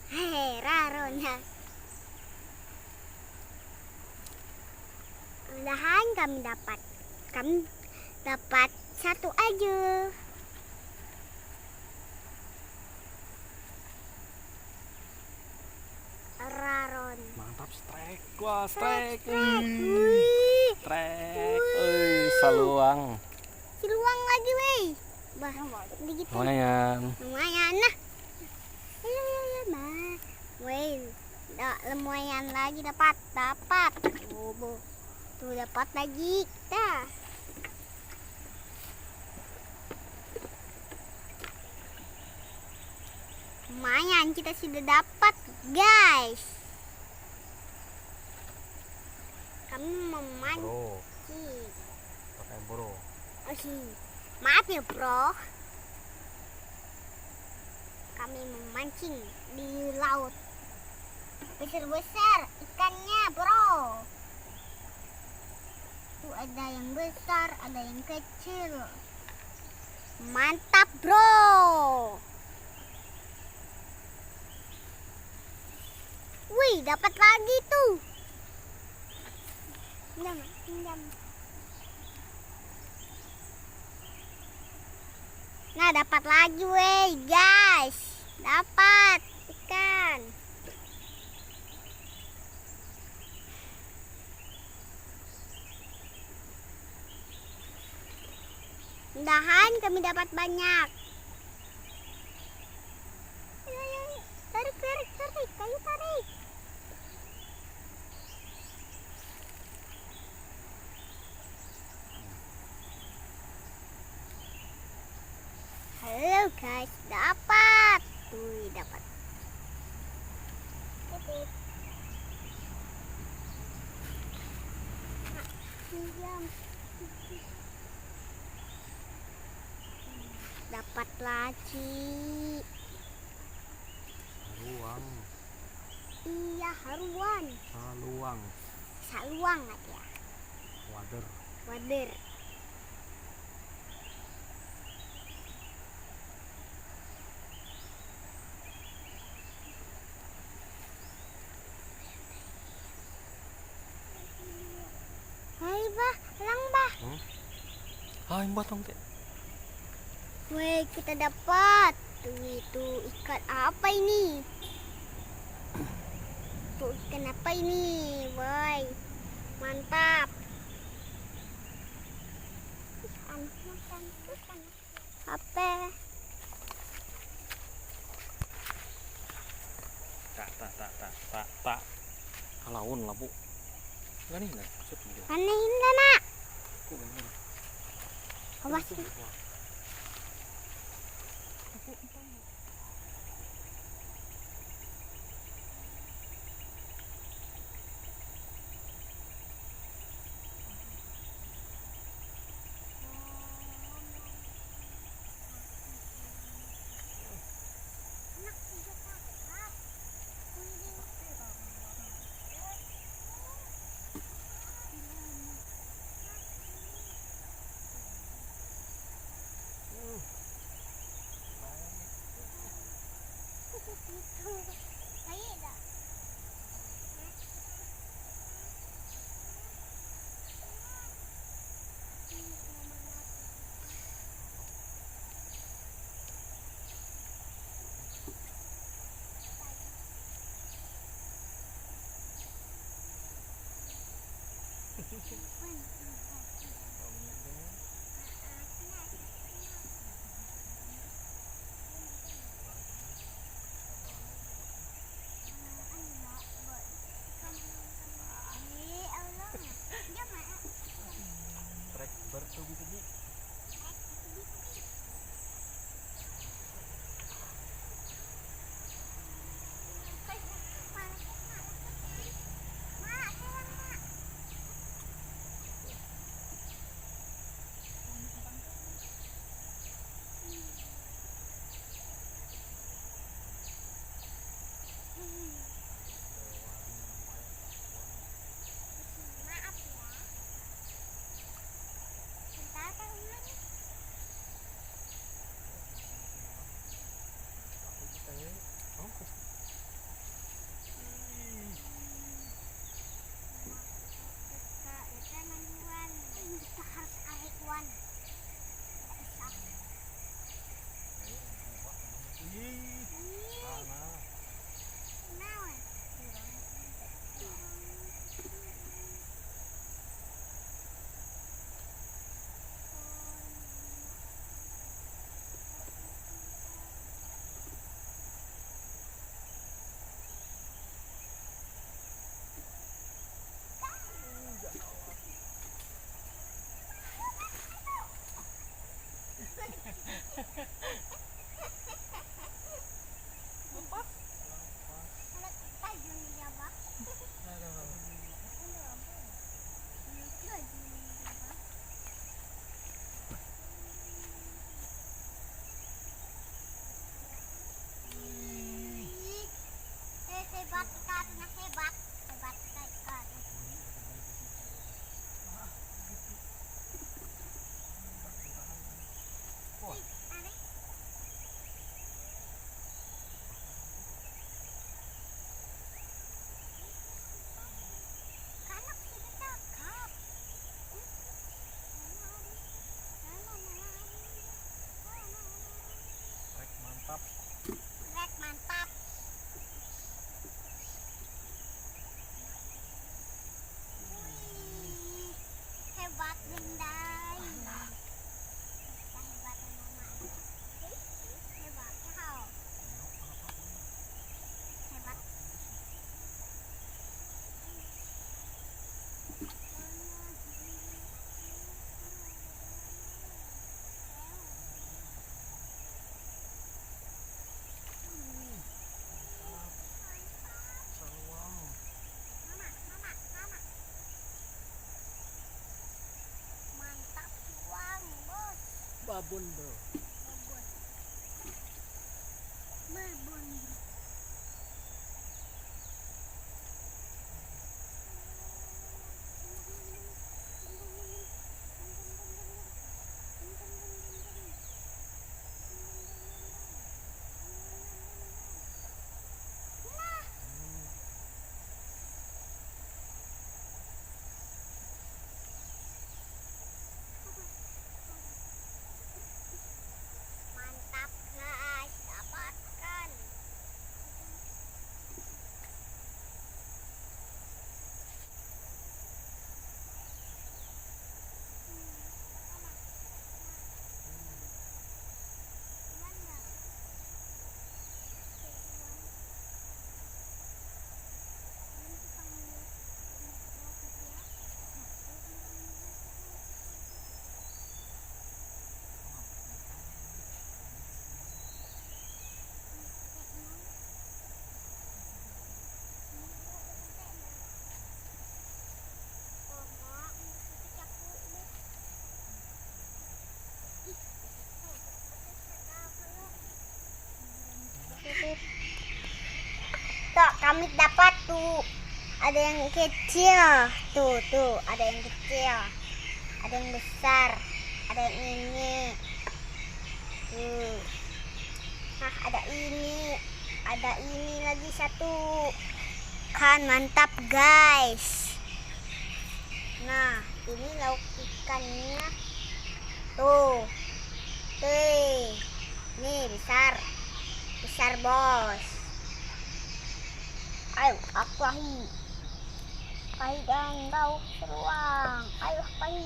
Hei, Raronya. Mudahan kami dapat satu aja. Raron. Mantap, strike. Wah, strike. Wih. Strike. Saluang. Siluang lagi, weh. Bah, dikit. Lumayan. Lumayan nah. Ya, bah. Weh, lumayan lagi dapat. Tuh dapat lagi. Dah. Lumayan kita sudah dapat, guys. Kami memancing. Bro. Pakai bro. Maaf ya, bro. Kami memancing di laut. Besar-besar ikannya, bro. Tuh ada yang besar, ada yang kecil. Mantap, bro. Wih, dapat lagi tuh. Pinjam. Nah, dapat lagi, weh, guys. Dapat ikan. Mudahan kami dapat banyak. Tarik, kayu tarik. Halo guys, dapat. Tuh, dapat. Dapat lagi. Saluang. Iya, haruan. Saluang aja. Wader. Hai, bah, lang bah. Yang potong teh. Weh, kita dapat. Tuh, itu ikan apa ini? Tuh, ikan apa ini? Woi, mantap. Ikan. Apa? Tak. Alaun lah, Bu. Gani nah, maksud dia. Panehin dah, nak. Kok gani? Awas. babon bro. Babon. Mantap guys, dapatkan. Tuh, kami dapat tuh. Ada yang kecil. Tuh, ada yang kecil. Ada yang besar. Ada yang ini. Tuh. Nah, ada ini. Ada ini lagi satu. Kan mantap, guys. Nah, ini lauk ikannya. Tuh. Nih, besar. Besar, bos. Ayo, aku ahi dan lauk beruang. Ayo, ahi.